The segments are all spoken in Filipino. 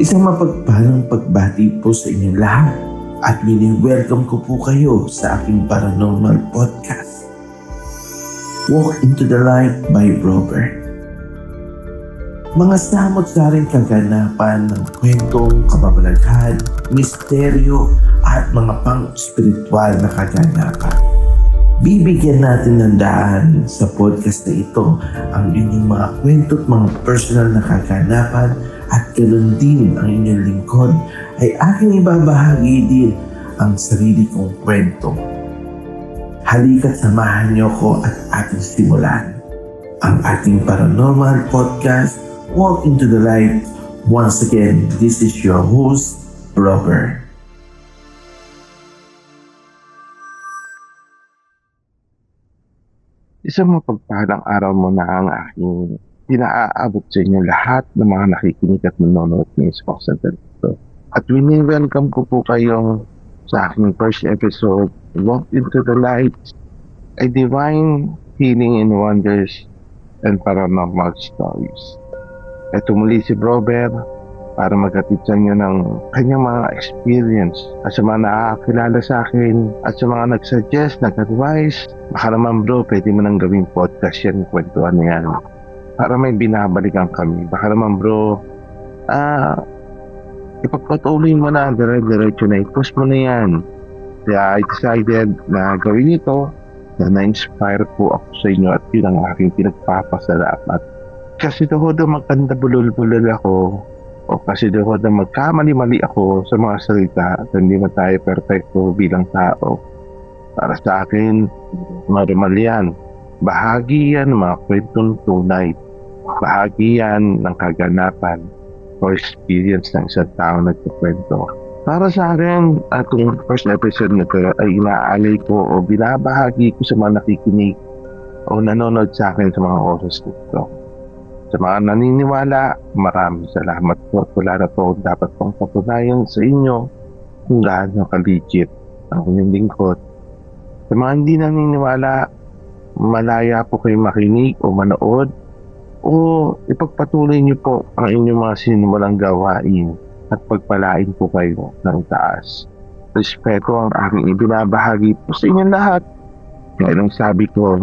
Isang mapagpalang pagbati po sa inyong lahat at wini-welcome ko po kayo sa aking paranormal podcast, Walk into the Light by Robert. Mga samot-saring kaganapan ng kwentong kababalaghan, misteryo at mga pang-spiritual na kaganapan. Bibigyan natin ng daan sa podcast na ito ang inyong mga kwento at mga personal na kaganapan at ganoon din ang inyong lingkod ay aking ibabahagi din ang sarili kong kwento. Halika't samahan niyo ko at ating simulan ang ating paranormal podcast, Walk into the Light. Once again, this is your host, Robert. Isang mapagpalang araw mo na ang aking pinaaabot sa inyo lahat ng mga nakikinig at nanonood ng Xbox Center dito. At wini-welcome ko po kayong sa aking first episode, Walk into the Light, a divine healing in wonders and paranormal stories. Ito muli si Robert para maghatid sa inyo ng kanyang mga experience at sa mga nakakilala sa akin at sa mga nag-suggest, nag-advise. Baka naman bro, pwede mo nang gawing podcast yan, kwentuhan na yan. Para may binabalikan kami. Baka naman bro, ipagpatuloy mo na, dire-diretso na, i-post mo na yan. Kaya I decided na gawin ito, na na-inspire po ako sa inyo at yun ang aking pinagpapasalamat. Kasi doon magkanda bulol-bulol ako, o kasi doon magkamali-mali ako sa mga salita at hindi na tayo perfecto bilang tao. Para sa akin, normal yan. Bahagi yan ng mga kwentong tunay. Bahagi yan ng kaganapan o experience ng isang tao nagkukwento. Para sa akin, itong first episode na ito ay inaalay ko o binabahagi ko sa mga nakikinig o nanonood sa akin sa mga oras nito. Sa mga naniniwala, maraming salamat po. Wala na po dapat pang patunayan sa inyo kung gaano ka-legit ang inyong lingkod. Sa mga hindi naniniwala, malaya po kayo makinig o manood o ipagpatuloy niyo po ang inyong mga sinimulang gawain at pagpalain po kayo ng taas. Respeto ang aking ibinabahagi po sa inyong lahat. Kaya nung sabi ko,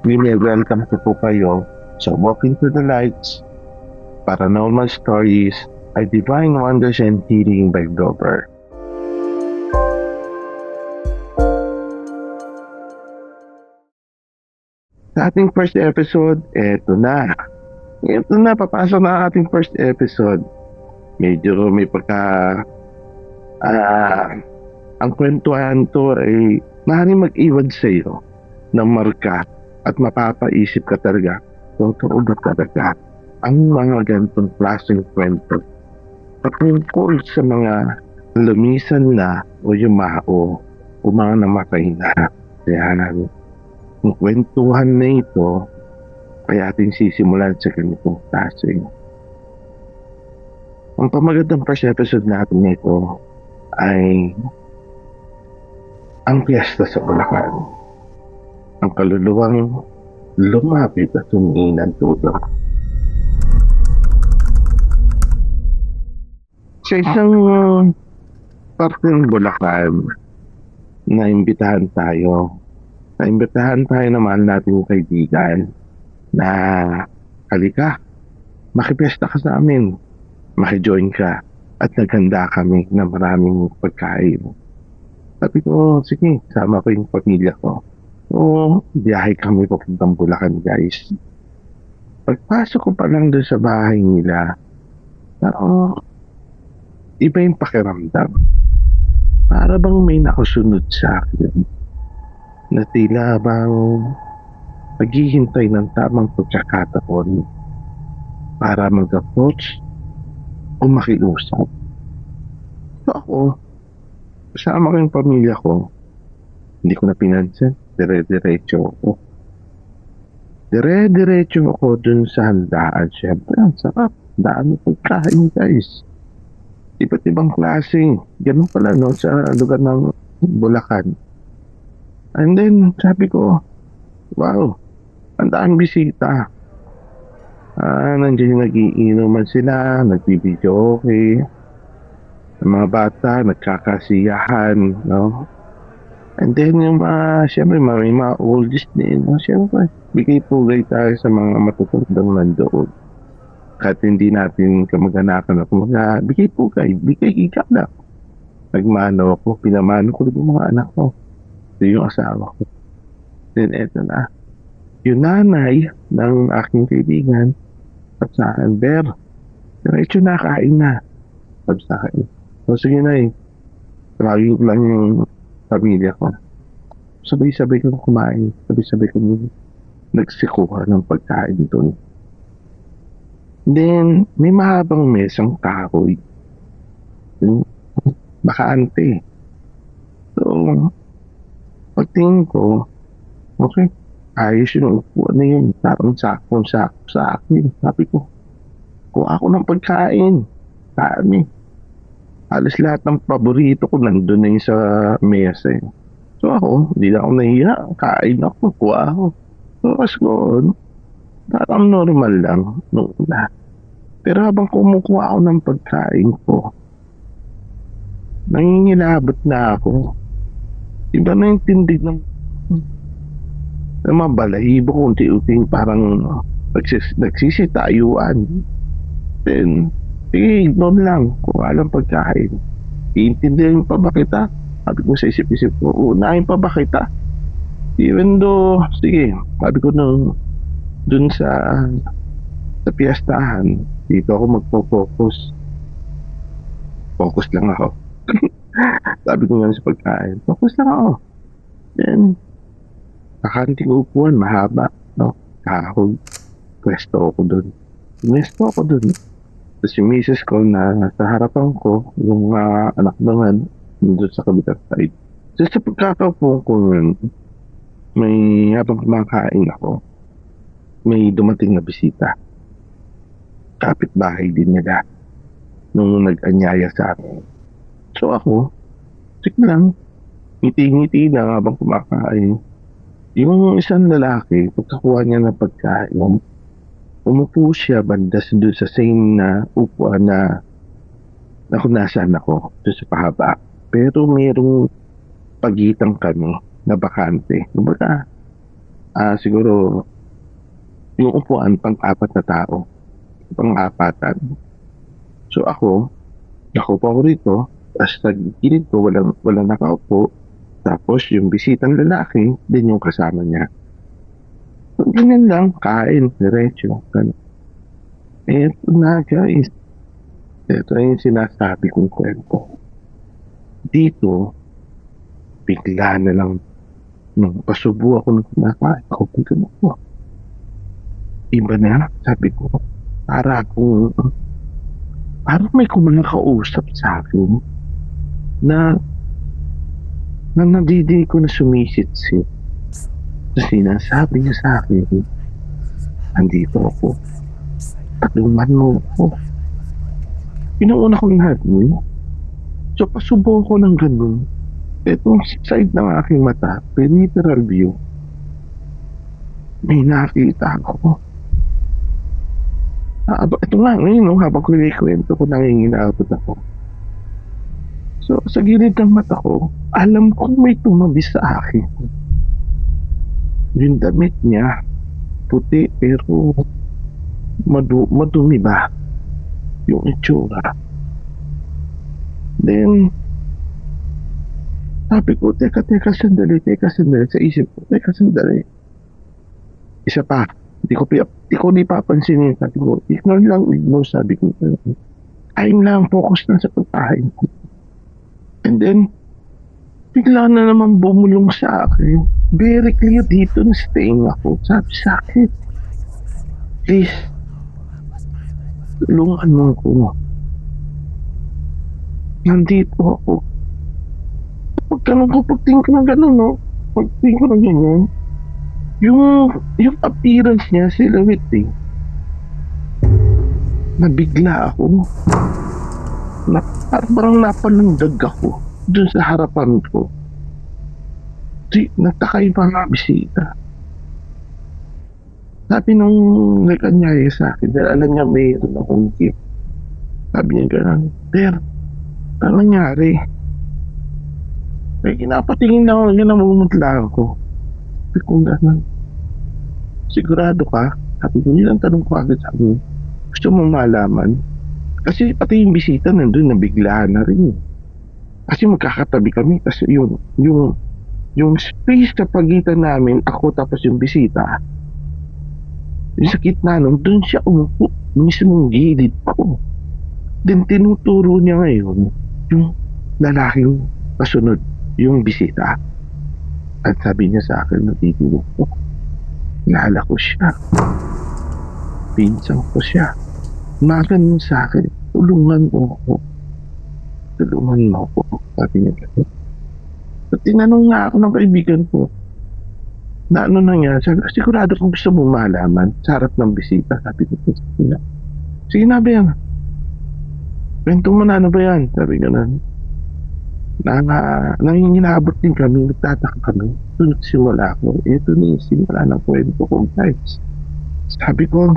welcome ko po kayo sa Walk into the Lights, Paranormal Stories, a Divine Wonders and Healing by Robert. Sa ating first episode, eto na, papasok na ang ating first episode. Medyo may pagka, ang kwentuhan to ay maaaring mag-iwan sa iyo ng marka at mapapaisip ka talaga, totoo ba talaga ang mga ganitong klaseng kwento patungkol sa mga lumisan na o yumao o mga namatay na. Kaya ang kwentuhan na ito ay ating sisimulan sa ganitong klase. Ang pamagat ng first episode natin nito ay ang piyesta sa Bulacan. Ang kaluluwang lumapit at humingi ng tulong. Sa isang parte ng Bulacan, naimbitahan tayo ng mahal nating kaibigan na halika, makipiyesta ka sa amin, makijoin ka at naghanda kami ng maraming pagkain. Sabi ko, sige, sama ko yung pamilya ko. So, biyahe kami papuntang Bulacan, guys. Pagpasok ko pa lang doon sa bahay nila, iba yung pakiramdam. Para bang may nakasunod sa akin na tila bang maghihintay ng tamang pagkakataon para mag-approach o makiusap. So ako, kasama ko yung pamilya ko, hindi ko na pinansin, dire-diretso ako dun sa handaan. Siyempre, ang sarap, dami pagkain, guys. Iba't ibang klase. Ganun pala no, sa lugar ng Bulacan. And then, sabi ko, wow, ang daming bisita. Nandiyan yung nagiinuman sila, nagbibideo okay. Ang mga bata, nagkakasiyahan, no? And then yung mga, siyempre, may mga oldies din, no? Siyempre, bigay pugay tayo sa mga matutundang nandoon. Kahit hindi natin kamag-anakan na kumaga, bigay pugay, bigay ika na. Nagmano ako, pinamano ko yung mga anak ko. Ito yung asawa ko. Then eto na, yung nanay ng aking kaibigan, at sa akin, Ber, diretso na, kain na. Sabi sa akin, o sige na tawagin ko lang yung pamilya ko. Sabay-sabay ko kumain, sabay-sabay ko nagsikuha ng pagkain doon. Then, may mahabang mesang kahoy. Bakante. So, pagtingin ko, okay, ayos yung upuan na yun. Parang sakong sa akin. Sabi ko, kuha ako ng pagkain. Kami. Halos lahat ng paborito ko nandun na yung sa mesa. So ako, hindi na ako nahiya. Kain ako, kuha ako. So as ko, parang normal lang nung una. Pero habang kumukuha ako ng pagkain ko, nangingilabot na ako. Iba na yung tindig ng mga balahibo ko, unti-unting parang nagsisitayuan. Then, sige, ignore lang kung alam pagkain. Iintindihan pa ba kita? Sabi ko sa isip-isip ko, unahin pa ba kita? Even though, sige, sabi ko dun sa piyastahan, dito ako magpo-focus. Focus lang ako. Sabi ko nga sa pagkain, focus lang ako. Then, kakanting upuan, mahaba, no? Kahoy. Pwesto ako dun. Tapos yung misis ko na sa harapan ko, yung anak naman, doon sa kabilang side. So sa pagkakaupo ko yun, may habang kumakain ako, may dumating na bisita. Kapitbahay din nila nung nag-anyaya sa akin. So ako, sige lang, ngiti-ngiti na habang kumakain. Yung isang lalaki, pagkakuha niya ng pagkain, umupo siya banda doon sa same na upuan na kung nasaan ako, doon sa pahaba. Pero mayroong pagitan kami na bakante. Kumbaga, siguro yung upuan pang-apat na tao. Pang-apatan. So ako pa ako rito, tapos nagigilid ko, walang nakaupo. Tapos yung bisitang lalaki, din yung kasama niya. So, ganyan lang, kain, diretso, gano'n. Eto na guys, ito yung sinasabi kong kwento. Dito, bigla na lang, nung pasubo ako ng kinakain ko, iba na, sabi ko, parang may kumakakausap sa akin na nadidig ko na sumisit-sit. Sinasabi niya sa akin, andito ako. Tulungan mo ako. Pinuuna ko lahat mo. So pasubo ko ng ganun. Itong side ng aking mata, peripheral view, may nakita ako. Ito nga ngayon, habang kinikwento ko, nanginginabot ako. So sa gilid ng mata ko, alam kong may tumabi sa akin. Yung damit niya, puti pero madumi ba yung itsura. Then, sabi ko, teka, sandali sa isip ko, sandali. Isa pa, di ko papansinin, sabi ko, ignore, sabi ko, ayun lang, focus na sa pagkain ko. And then, bigla na naman bumulong sa akin. Very clear dito na staying ako. Sabi sa akin, please, tulungan mo ako. Nandito ako. Pagtingin ko ng gano'n, no? Pagtingin ko ng gano'n, yung appearance niya, silhouette eh. Nabigla ako. Parang napalandag ako dun sa harapan ko. Nataka yung mga bisita. Sabi nung nag-anyaya sa akin, dahil alam niya mayroon akong gift. Sabi niya gano'n, Ter, Ano nangyari? Napatingin lang ako, namumutla ako. Sabi ko gano'n, sigurado ka? Sabi ko, yun ang tanong ko agad sa akin. Gusto mong malaman? Kasi pati yung bisita nandun, nabiglaan na rin. Kasi magkakatabi kami, kasi yung space sa pagitan namin, ako tapos yung bisita, yung sa gitna nun, dun siya umupo, mismong gilid ko. Then tinuturo niya ngayon, yung lalaking kasunod, yung bisita. At sabi niya sa akin, natitulog ko, naalala ko siya. Pinsang ko siya. Maganon sa akin, tulungan mo ako. Tulungan mo ako. Sabi niya gano'n. At tinanong nga ako ng kaibigan ko, na ano nangyari. Sabi, sigurado kung gusto mo malaman sa harap ng bisita. Sabi ko, sige na ba yan? Kwento mo na, ano ba yan? Sabi gano'n. Nanginginabot din kami, nagtataka kami. So nagsimula ako, ito na yung simula ng kwento ko, guys. Sabi ko,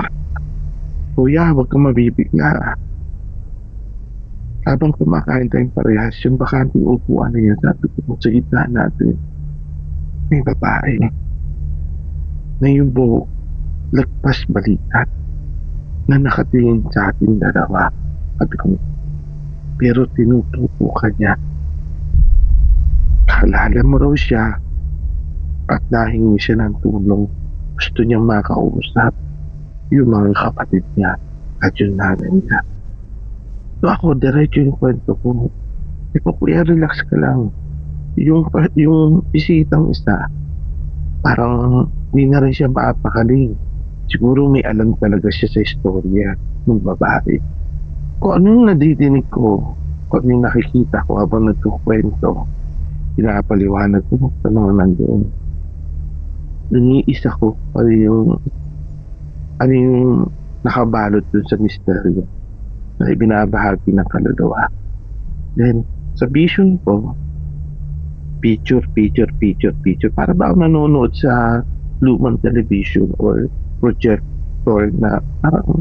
kuya, huwag kang mabibigla. Habang kumakain tayong parehas, yung bakanting upuan na yan, sabi ko, sa gitna natin, may babae na yung buhok lagpas balikat na nakatingin sa ating dalawa. Sabi ko, pero tinutupo ka niya. Kalala mo raw siya at nahingi siya ng tulong. Gusto niyang makausap yung mga kapatid niya at yung nanay niya. So ako, diretso yung kwento ko. Ikaw, kuya, relax ka lang. Yung bisitang isa, parang hindi na rin siya maapakaling. Siguro may alam talaga siya sa istorya ng babae. Kung anong nadidinig ko, kung anong nakikita ko habang nagkukwento, pinapaliwanag ko sa mga nandoon. Naniisa ko ano yung nakabalot dun sa misteryo na ibinabahagi ng kaluluwa. Then, sa vision ko, picture, para ba ako nanonood sa lumang television or projector na parang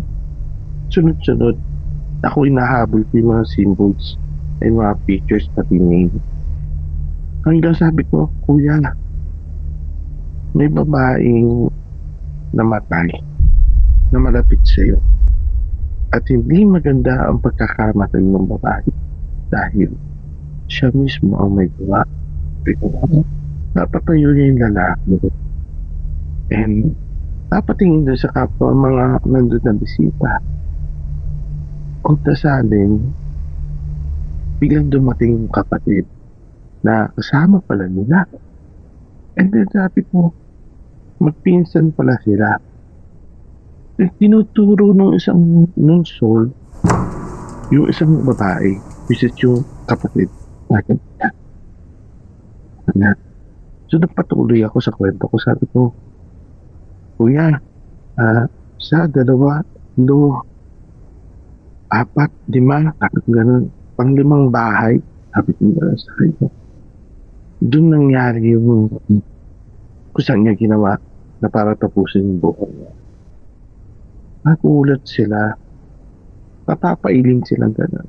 sunod-sunod. Ako inahabol ko yung mga symbols and mga pictures pati name. Hanggang sabi ko, kuya, may babaeng namatay na malapit sa'yo. At hindi maganda ang pagkakamatay ng babae dahil siya mismo ang may gawa. Napatayo niya yung lalaki. And napatingin doon sa kapwa mga nandun na bisita. Kung tasalin, biglang dumating yung kapatid na kasama pala nila. And then sabi ko, magpinsan pala sila. Tinuturo nung soul yung isang babae, which is yung kapatid natin. So nagpatuloy ako sa kwento ko. Sabi ko, kuya, isa, dalawa, 2, 4, 5, ganun, pang-5 bahay. Sabi ko sa kanya. Doon nangyari yung kung saan niya ginawa na para tapusin yung buhay niya. Nagulat sila. Papapailing silang gano'n.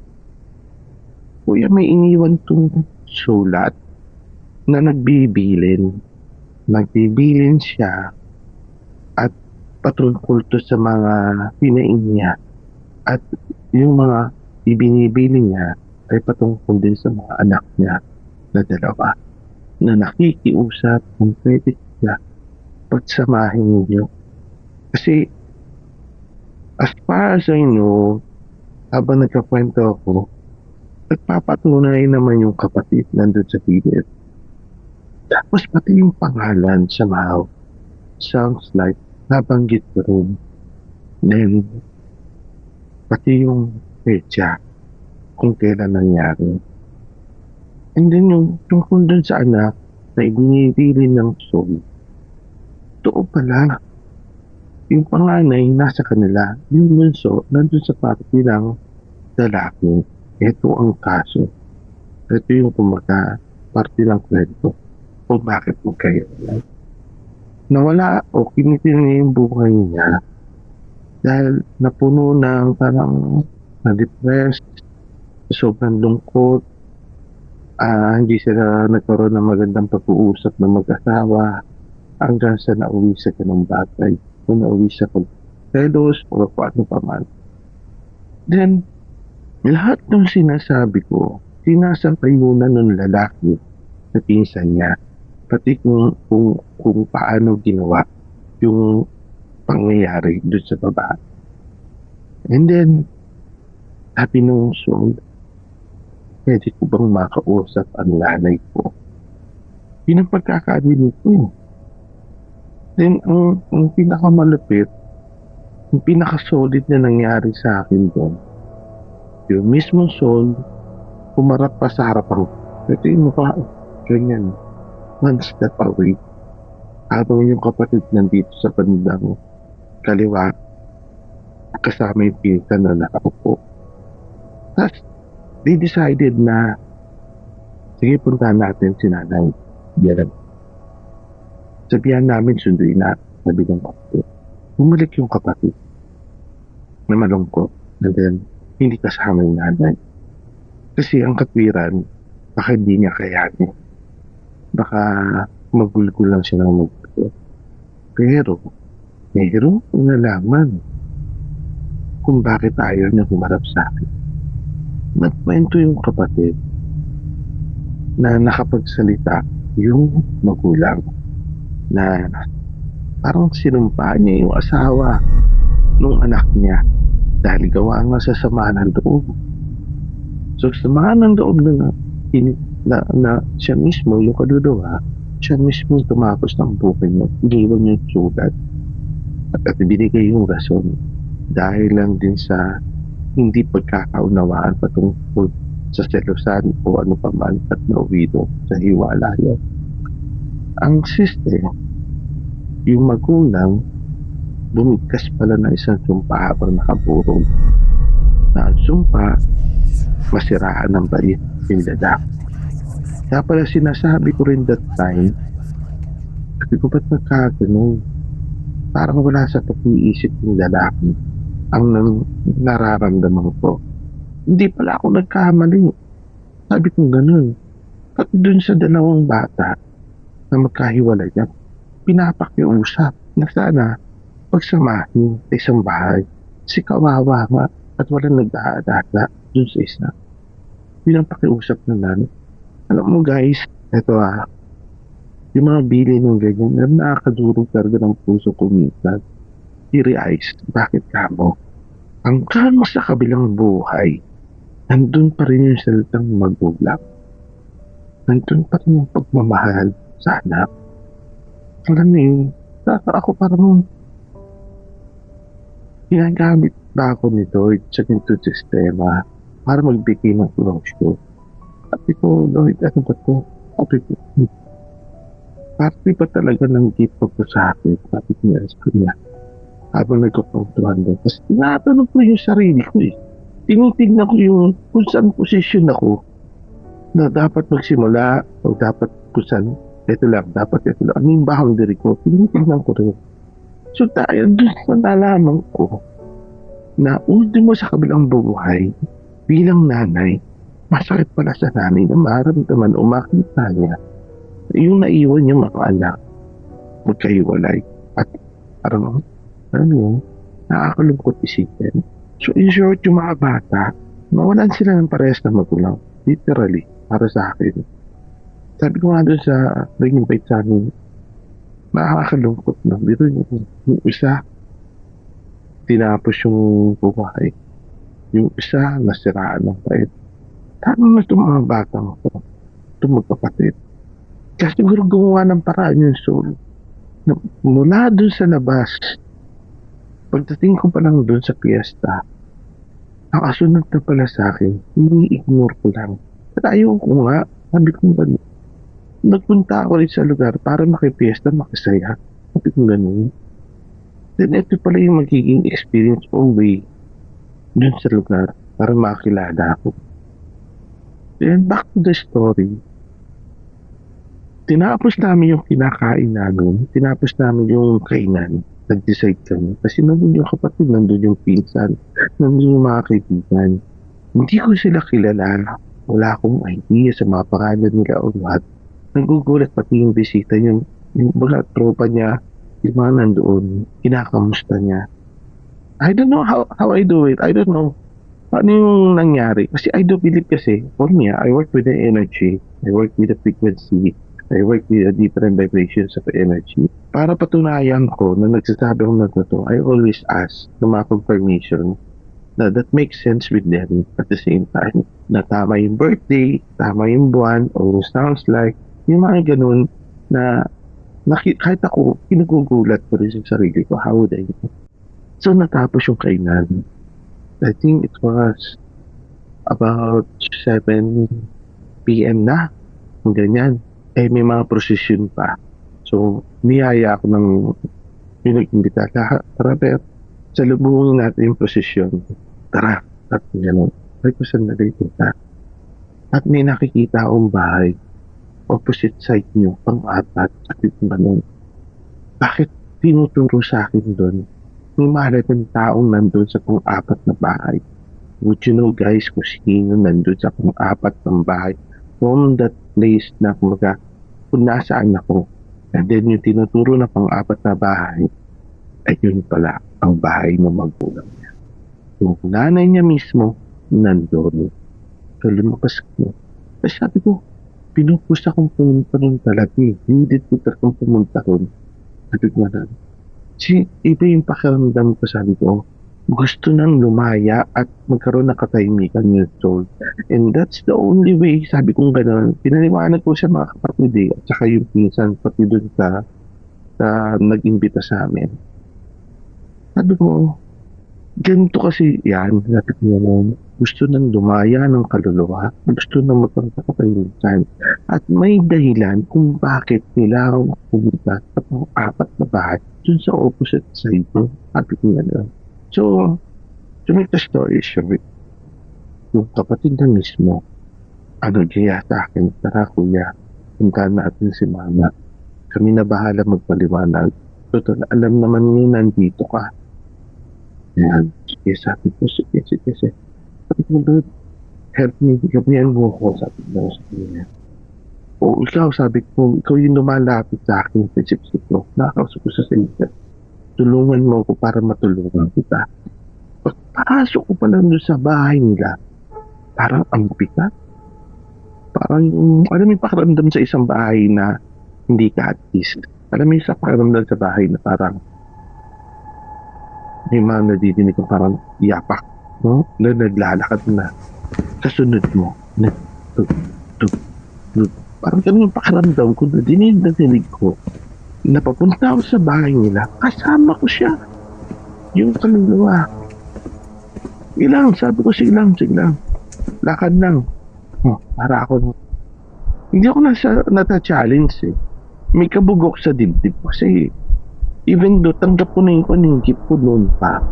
Kuya, may iniwan tong sulat na nagbibilin. Nagbibilin siya at patungkol to sa mga pinain niya. At yung mga ibinibilin niya ay patungkol din sa mga anak niya na 2 na nakikiusap kung pwede siya pagsamahin niyo. Kasi as far as I know, habang nagkakwento ako, nagpapatunay naman yung kapatid nandun sa pilit. Tapos pati yung pangalan somehow sounds like nabanggit ko rin. Then, pati yung petsa kung kailan nangyari. And then yung tungkol dun sa anak na ibinibilin ng soul, totoo pala. Yung panganay nasa kanila, yung bunso nandun sa parte ng lalaki. Ito ang kaso. Ito yung parte ng kwento kung bakit magkahiwalay. Nawala o kinitil niya yung buhay niya dahil napuno ng parang na-depressed, sobrang lungkot, hindi sila nagkaroon ng magandang pag-uusap ng mag-asawa hanggang sa nauwi sa ganung bagay. Kung nauwi sa pag-selos o kung ano pa man. Then, lahat ng sinasabi ko, sinasang-ayunan ng lalaki na pinsan niya. Pati kung paano ginawa yung pangyayari doon sa babae. And then, sabi nung soul, pwede ko bang makausap ang nanay ko? Yun ang pagkakadinig ko. Then, ang pinakamalupit, yung pinaka-solid na nangyari sa akin doon, yung mismo soul, pumarap pa sa harapan ko. Ito yung mukha, ganyan, one step away. Habang yung kapatid nandito sa bandang kaliwa, kasama yung pinsan na nakaupo. Tapos, they decided na, sige, puntahan natin si nanay. Yan. Sabihan namin, sunduin na, sabi ng kapatid. Bumalik yung kapatid na malungkot. And then, hindi kasama yung nanay. Kasi ang katwiran, baka hindi niya kayanin. Baka magulgul lang siya ng magulgul. Pero, meron kong nalaman kung bakit ayaw niya humarap sa akin. Nagkwento yung kapatid na nakapagsalita yung magulang na parang sinumpa niya yung asawa nung anak niya dahil gawa nga sa samaan ng loob. So, samaan ng loob na siya mismo, yung kaluluwa, siya mismo tumapos ng buhay mo. Iniwan niya yung sugat. At binigay yung rason dahil lang din sa hindi pagkakaunawaan patungkol sa selosan o ano pa man at nauwi doon sa hiwalayan. Ang system, yung magulang, bumigkas pala na isang sumpa habang nakaburong. Na ang sumpa, masiraan ng bait yung lalaki. Kaya pala sinasabi ko rin that time, sabi ko ba't nagkaganon? Parang wala sa pag-iisip ng lalaki ang nararamdaman ko. Hindi pala ako nagkamali. Sabi ko ganun. Pati dun sa dalawang bata na magkahiwalay niya, pinapakiusap na sana pagsamahin sa isang bahay. Si kawawa nga at walang nag-aadala dun sa isa. Pinapakiusap na namin. Alam mo guys, eto yung mga bili ng ganyan, nakakadurog talaga ng puso ko minsan. I-realize, bakit kamo? Ang kamo sa kabilang buhay, nandun pa rin yung salitang magulang. Nandun pa rin yung pagmamahal sa anak. Alam niyo, ako parang ginagamit ba ako nito sa ganito sistema para magbigay ng closure. Sabi ko, Lloyd, ano ba ito? Sabi ko, parte pa talaga ng gift ko sa akin. Sabi ko niya sa kanya. Habang nagkukuntuhan doon. Kasi tinatanong ko yung sarili ko eh. Tinitignan ko yung kung saan posisyon ako na dapat magsimula o dapat kung saan ito lang, dapat ito lang. Ano yung boundary ko? Tinitignan ko rin. So tayo, doon sa nalaman ko na ultimo sa kabilang buhay bilang nanay, masakit pala sa nanay na maramdaman o makita niya yung naiwan niya mga anak magkahiwalay at parang nakakalungkot isipin. So in short, yung mga bata mawalan sila ng parehas na magulang literally para sa akin. Sabi ko nga doon sa nag-invite sa amin, nakakalungkot na dito yung isa tinapos yung buhay, yung isa nasiraan ng pait. Tama na itong mga batang itong magkapatid. Kasi siguro gumawa ng paraan yung soul. Na mula dun sa labas, pagdating ko pa lang dun sa piyesta, nakasunod na pala sa akin, ini-ignore ko lang. At ayaw ko nga, sabi ko ba, nagpunta ako rin sa lugar para makipiesta, makisaya. Sabi ko ganun. Then ito pala yung magiging experience o way dun sa lugar para makilala ako. Then back to the story. Tinapos namin yung kinakain namin. Tinapos namin yung kainan. Nag-decide kami. Kasi nandun yung kapatid, nandun yung pinsan, nandun yung mga kaibigan. Hindi ko sila kilala. Wala akong idea sa mga pangalan nila o what. Nagugulat pati yung bisita, yung mga tropa niya, yung mga nandoon, kinakamusta niya. I don't know how I do it. I don't know. Ano yung nangyari? Kasi I do believe kasi, for me, I work with the energy. I work with the frequency. I work with the different vibrations of the energy. Para patunayan ko na nagsasabi akong na to, I always ask ng mga confirmation na that makes sense with them at the same time. Na tama yung birthday, tama yung buwan, or sounds like, yung mga ganun na kahit ako, pinagugulat ko rin sa sarili ko, how would I know? So natapos yung kainan. I think it was about 7 p.m. na. Kung ganyan. May mga prosesyon pa. So, niyaya ako ng pinag-imbita. Tara, Bert. Salubungin natin yung prosesyon. Tara. At gano'n. Ay ko sandali kita. At may nakikita akong bahay. Opposite side nyo. Pang-apat. At yung gano'n. Bakit tinuturo sa akin doon? May mahalagang taong nandun sa pang-apat na bahay. Would you know guys kung sino nandun sa pang-apat ng bahay? From that place na kumaga kung nasaan ako. And then yung tinuturo na pang-apat na bahay ay yun pala ang bahay ng magulang niya. Yung nanay niya mismo nandun. So lumapas ko. Kasi sabi ko, pinupus akong pumunta rin talaga eh. Needed ko talagang pumunta rin. Sabi ko na iba yung pakiramdam ko, sabi ko, gusto nang lumaya at magkaroon ng katahimikan yung soul. And that's the only way, sabi kong gano'n. Pinaliwanag ko sa mga kapatid at saka yung pinsan, pati doon sa nag-imbita sa amin. Sabi ko, ganito kasi yan, sabi ko naman, gusto nang lumaya ng kaluluwa, gusto nang magkaroon ng katahimikan. At may dahilan kung bakit nila pumunta sa pang-apat na bahay dun sa opposite side mo. Sabi ko gano'n. So, to make the story short, yung kapatid na mismo, gaya sa akin, tara kuya, punta natin si mama. Kami na bahala magpaliwanag. Total, alam naman niya nandito ka. Yan. Sige, sabi ko, sige. Sabi ko, Lord, help me, gabayan mo ako, sabi ko sa kanya. O ikaw, sabi ko, ikaw yung lumalapit sa akin, prinsipsip ko, nakakausap ko sa center. Tulungan mo ako para matulungan kita. Pagpasok ko pa lang doon sa bahay nila, parang ang bigat. Parang yung pakiramdam sa isang bahay na hindi ka at least. Alam mo yung sa pakiramdam sa bahay na parang may mga nadidinig ko parang yapak, no? Na naglalakad na kasunod mo. Parang ganun yung pakiramdam ko na dinig ko. Napapunta ako sa bahay nila, kasama ko siya. Yung kaluluwa. Sabi ko, sige lang. Lakad lang. Para ako, hindi ako nata-challenge eh. May kabugok sa dibdib kasi even though tanggap ko na yung paningkip ko noon pa.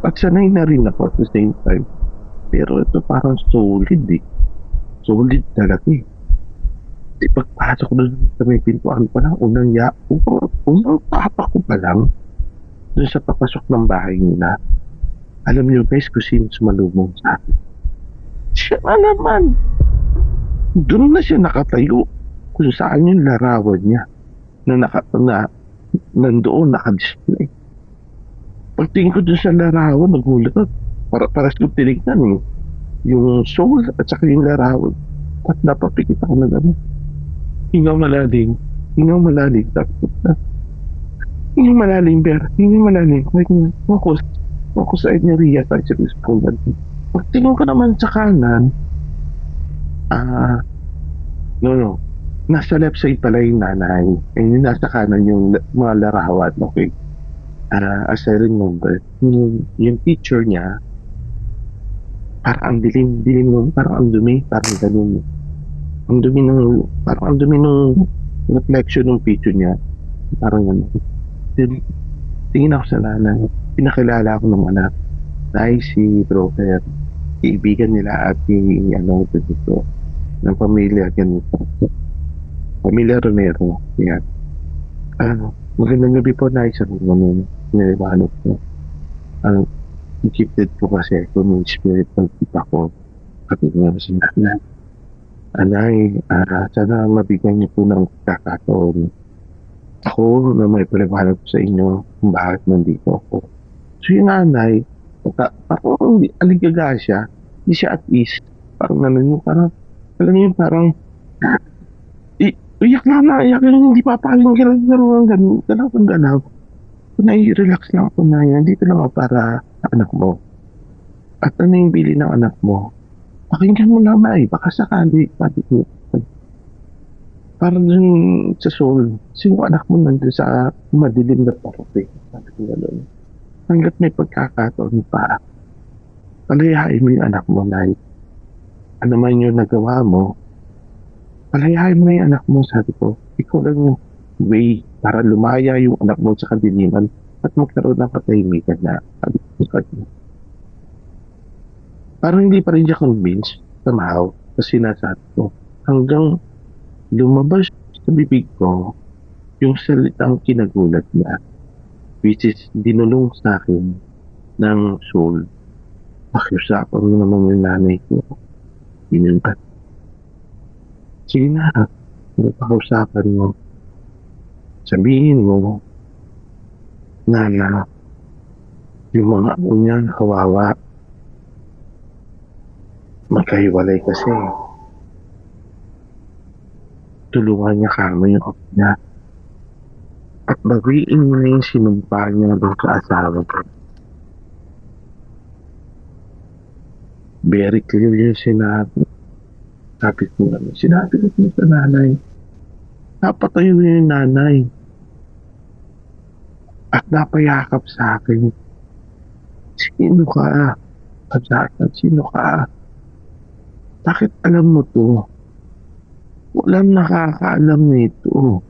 At sanay na rin ako at the same time. Pero ito parang solid eh. Solid talaga eh. Di pagpasok doon sa may pintuan pa lang, unang tapak ko pa lang doon sa papasok ng bahay nila. Alam niyo guys kung sino sumalubong sa akin. Siya na naman. Doon na siya nakatayo kung saan yung larawan niya na nandoon naka-display. Pagtingin ko doon sa larawan, nagulat ako. Para siya tinignan eh. Yung soul at saka yung larawan. At napapikit ako na gano'n. Hingaw malalim. Hingaw malalim, Ber. Hingaw malalim. Focus sa niya Ria tayo sa school. Pagtingin ko naman sa kanan, no. Nasa left side pala yung nanay. And yung nasa kanan yung mga larawan, okay. As I remember, yung picture niya, parang ang dilim nun, parang ang dumi, parang ganun. Ang dumi ng reflection ng picture niya. Parang ganun. Tingin ako sa nanay. Pinakilala ako ng anak. Dahil si Broker, kaibigan nila at dito, ng pamilya ganito. Pamilya Romero. Yan. Magandang gabi po na isa naman niliwanag ko. Ang gifted po kasi ako ng spirit ng tita ko Sabi ko nga sa nanay, "Anay, sana mabigyan niyo po ng pagkakataon. Ako na may paliwanag ko sa inyo kung bakit nandito ako." So yung nanay, parang aligaga siya, hindi siya at ease. Parang ano yun, parang, alam niyo yun, parang, iyak na iyak lang, hindi papayag gano'n, galaw. Nai-relax lang ako na yan, dito lang ako para sa anak mo. At ano yung bilin ng anak mo? Pakinggan mo naman baka sakali, sabi ko. Parang dun sa soul, sino anak mo nandun sa madilim na parte? Sabi ko gano'n. Hanggat may pagkakataon pa, palayain mo yung anak mo, Nay. Ano man yung nagawa mo, palayain mo yung anak mo, sabi ko. Ikaw lang yung way para lumaya yung anak mo sa kadiliman at magkaroon ng katahimikan na, sabi ko sa kanya. Parang hindi pa rin siya convinced somehow sa sinasabi ko. Hanggang lumabas sa bibig ko yung salitang kinagulat niya, which is dinulong sa akin ng soul. Pakiusapan mo naman yung nanay ko. Yun ka. Sige na, pakiusapan mo. Sabihin mo na yung mga apo niya kawawa. Magkahiwalay kasi. Tulungan niya kami yung apo niya. At bawiin mo na yung sinumpa niya doon sa asawa ko. Very clear yung sinabi. Sinabi ko sa nanay. Napatayo yung nanay. At napayakap sa akin. Sino ka? Sino ka? Bakit alam mo to? Walang nakakaalam nito.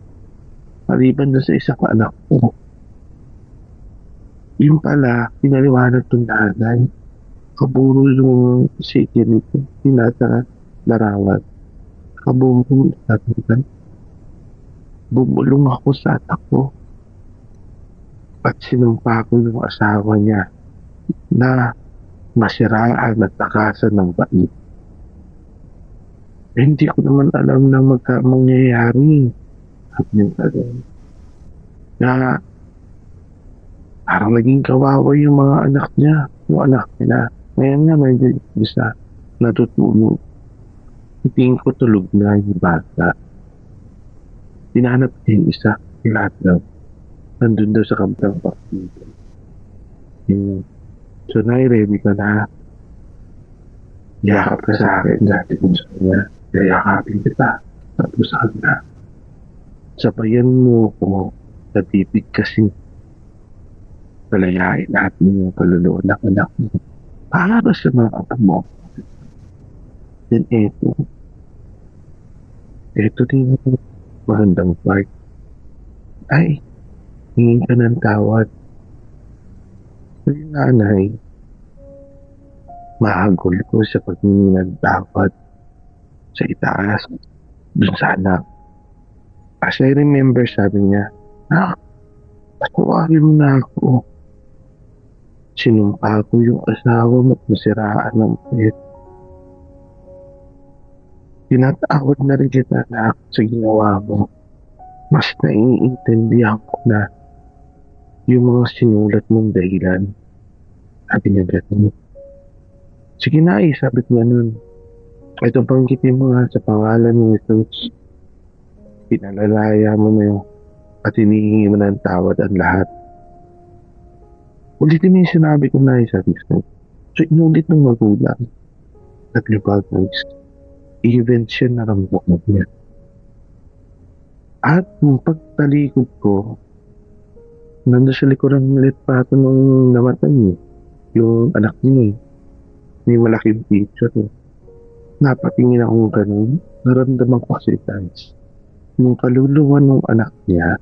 Maliban na sa isang anak ko. Yung pala, pinaliwanag itong nanay. Kaburo yung city nito. Tinata larawan. Kaburo natin. Bumulong ako sa anak ko. At sinumpa ko yung asawa niya na masiraan at takasan ng bait. Hindi ko naman alam na mangyayari. Sabi niya talaga. Na parang naging kawawa yung mga anak niya. Yung anak niya. Ngayon nga may isa natutulog. Tingin ko tulog na yung bata. Tinanap niya yung isa. Lahat daw. Nandun daw sa kabilang partido. So ready ka na. Yakap ka sa akin. Dati kong sa kanya. Yakapin kita. Tapos sa kanya. Sabayan mo ko sa tibig kasi palayain natin yung kaluluwa ng anak mo. Para sa mga anak mo. Then ito din yung magandang part. Ay, hingin ka ng tawad. So yung nanay, mahagol ko sa paghingi ng tawad sa itaas, dun sa anak. As I remember, sabi niya, patuwarin mo na ako. Sinumpa ko yung asawa mo at masiraan ng pet. Tinatawad na rin kita na sa ginawa mo. Mas naiintindihan ko na yung mga sinulat mong dahilan. Sabi niya gano'n. Sige na sabi ko gano'n. Ito banggitin mo nga sa pangalan mo ito. Pinalalaya mo na yung at hinihingi mo ng tawad ang lahat. Ulitin mo yung sinabi ko na sabi ko. So inulit ng magulang. At guys, even siya naramdaman niya. At nung pagtalikod ko, nandun sa likuran ng litrato nung namatay niya. Yung anak niya. May malaking picture. Napatingin ako ganun. Naramdaman ko kasi guys. Yung kaluluwa ng anak niya,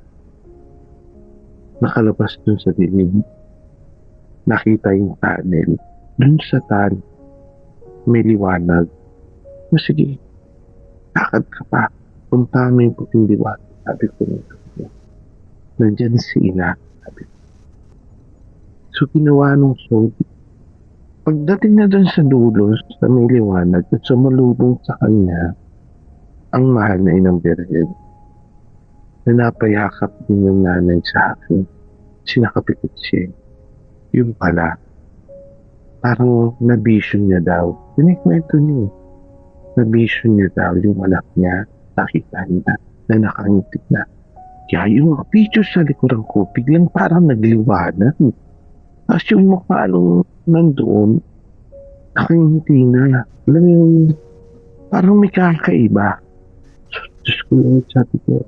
nakalabas dun sa dilim. Nakita yung tunnel. Dun sa tunnel, may liwanag. O sige, lakad ka pa. Punta mo yung puting liwanag. Sabi ko niya. Nandyan si ina. Sabi ko. So, ginawa nung soul. Pagdating na dun sa dulo, sa may liwanag, at sumalubong sa kanya, ang mahal na inang Birhen, na napayakap din yung nanay sa akin. Sinakapikit siya. Yung pala, parang na-vision niya daw. Pinikwento niya. Na-vision niya daw yung anak niya, nakita niya, na nakangitik na. Kaya yung picture sa likuran ko, biglang parang nagliwanag. Tapos yung mukha nung nandoon, nakangiti na. Alam mo yung, parang may kakaiba. Diyos ko lang, sabi ko,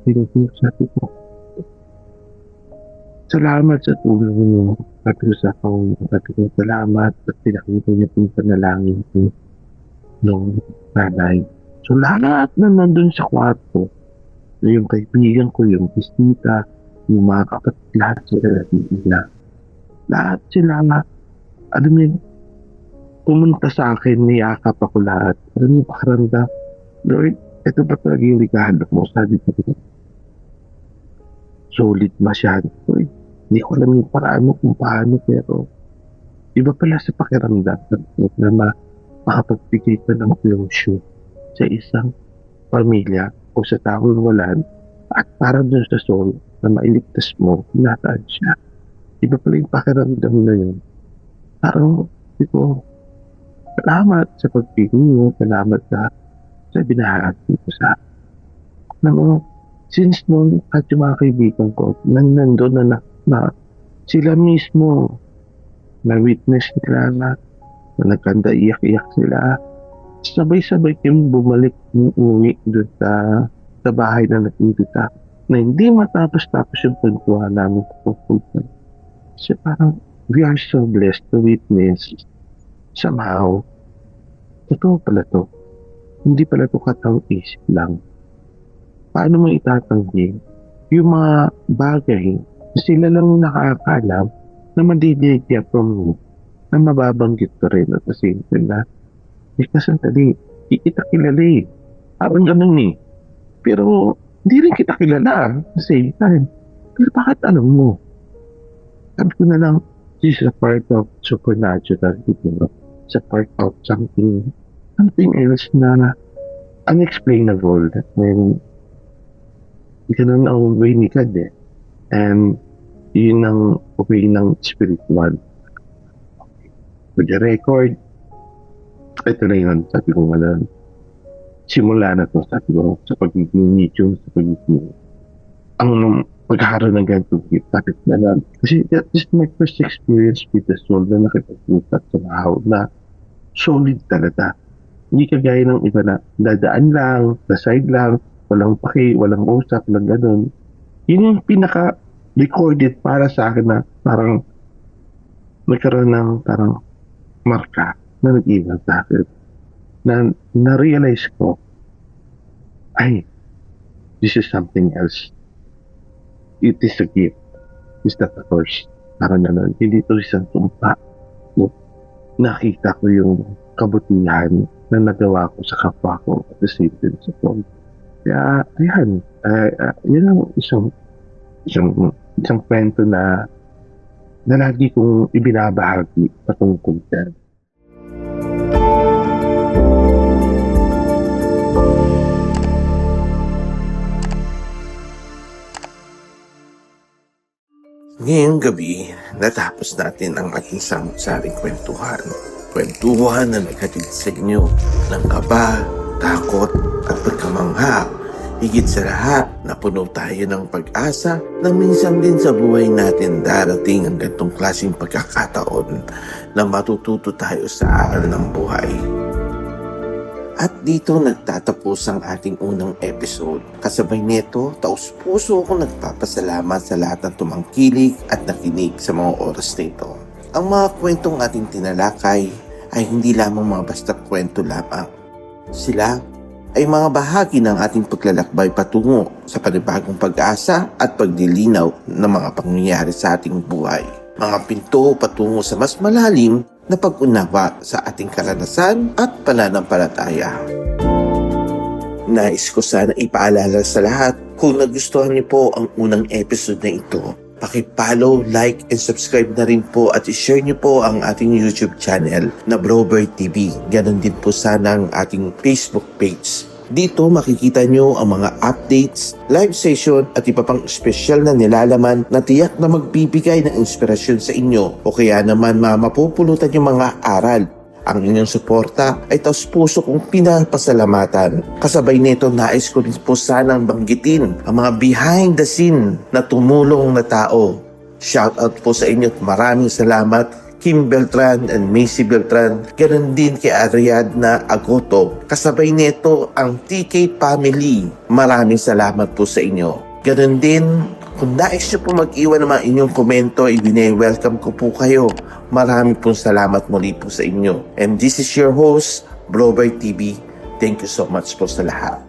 salamat sa tulong mo. Sabi ko sa phone, sabi ko salamat at pinakita niya po yung panalangin ko nung nanay. So lahat na nandun sa kwarto, yung kaibigan ko, yung bisita, yung mga kapatid, lahat sila. Lahat sila, alam mo yun, pumunta sa akin, niyakap ako lahat. Alam mo, pakaramdam, Lord, ito ba talaga yung regalo mo? Sabi ko, solid masyado. Hindi ko alam yung paraan mo kung paano, pero iba pala sa pakiramdam na makapagbigay ka ng closure sa isang pamilya o sa taong walan at para dun sa soul na mailigtas mo, nasaan siya. Iba pala yung pakiramdam na yun. Parang, ito, salamat sa pagpili mo, salamat sa binahagi ko sa alam mo, since noon at yung mga kaibigan ko nandun na sila mismo na witness nila na nagkanda iyak-iyak sila, sabay-sabay yung bumalik yung uwi doon sa bahay na nakikita na hindi matapos-tapos yung pagkuha namin pupunta. Kasi parang we are so blessed to witness somehow ito pala to. Hindi pala ito katang isip lang. Paano mo itatanggi yung mga bagay na sila lang nakakaalam na madidinig niya from me na mababanggit ko rin at the same time na sandali, di kita kilala eh. Parang ganun eh. Pero hindi rin kita kilala at the same time. Pero bakit alam mo? Sabi ko na lang, this is a part of supernatural, diba? It's a part of something else na unexplainable. When ganun ang way ni God eh. And yun ang way ng spiritual. With the record, ito na yun. Sabi ko nga simula na to, sabi ko, sa pagiging medium, sa pagiging ang pagkakaroon ng ganitong gift. Sabi ko na lang. Kasi that is my first experience with the soul na nakipag-usap sa mahaw na solid talaga. Hindi kagaya ng iba na dadaan lang, na side lang, walang paki, walang usap, walang ganun. Yun yung pinaka-recorded para sa akin na parang nagkaroon ng parang marka na nag-iwan sa akin. Na-realize ko, ay, this is something else. It is a gift. It's not a curse. Parang ganun. Hindi ito isang tumpa. Nakita ko yung kabutihan na nagawa ko sa kapwa ko at the same time sa phone. Kaya, ayan, yun ang isang kwento na lagi kong ibinabahagi patungkol dyan. Ngayong gabi, natapos natin ang ating samot-saring kwentuhan. Kwentuhan na naghatid sa inyo ng kaba, takot at pagkamangha. Higit sa lahat, napuno tayo ng pag-asa na minsan din sa buhay natin darating ang ganitong klaseng pagkakataon na matututo tayo sa aral ng buhay. At dito nagtatapos ang ating unang episode. Kasabay nito, taus-puso akong nagpapasalamat sa lahat ng tumangkilik at nakinig sa mga oras nito. Ang mga kwentong ating tinalakay ay hindi lamang mga basta kwento lamang. Sila ay mga bahagi ng ating paglalakbay patungo sa panibagong pag-asa at pagdilinaw ng mga pangyayari sa ating buhay. Mga pinto patungo sa mas malalim na pag-unawa sa ating karanasan at pananampalataya. Nais ko sana ipaalala sa lahat kung nagustuhan niyo po ang unang episode na ito, Paki-follow, like, and subscribe na rin po at i-share nyo po ang ating YouTube channel na Brobert TV. Ganon din po sana ang ating Facebook page. Dito makikita nyo ang mga updates, live session at iba pang espesyal na nilalaman na tiyak na magbibigay ng inspirasyon sa inyo o kaya naman mapupulutan yung mga aral. Ang inyong suporta ay taos puso kong pinapasalamatan. Kasabay nito nais ko rin po sanang banggitin ang mga behind the scene na tumulong na tao. Shoutout po sa inyo at maraming salamat Kim Beltran and Macy Beltran, ganun din kay Ariadna Agoto. Kasabay nito ang TK family. Maraming salamat po sa inyo. Ganun din, kung nais nyo po mag-iwan ng mga inyong komento, i-welcome ko po kayo. Maraming pong salamat muli po sa inyo. And this is your host, Brobert TV. Thank you so much po sa lahat.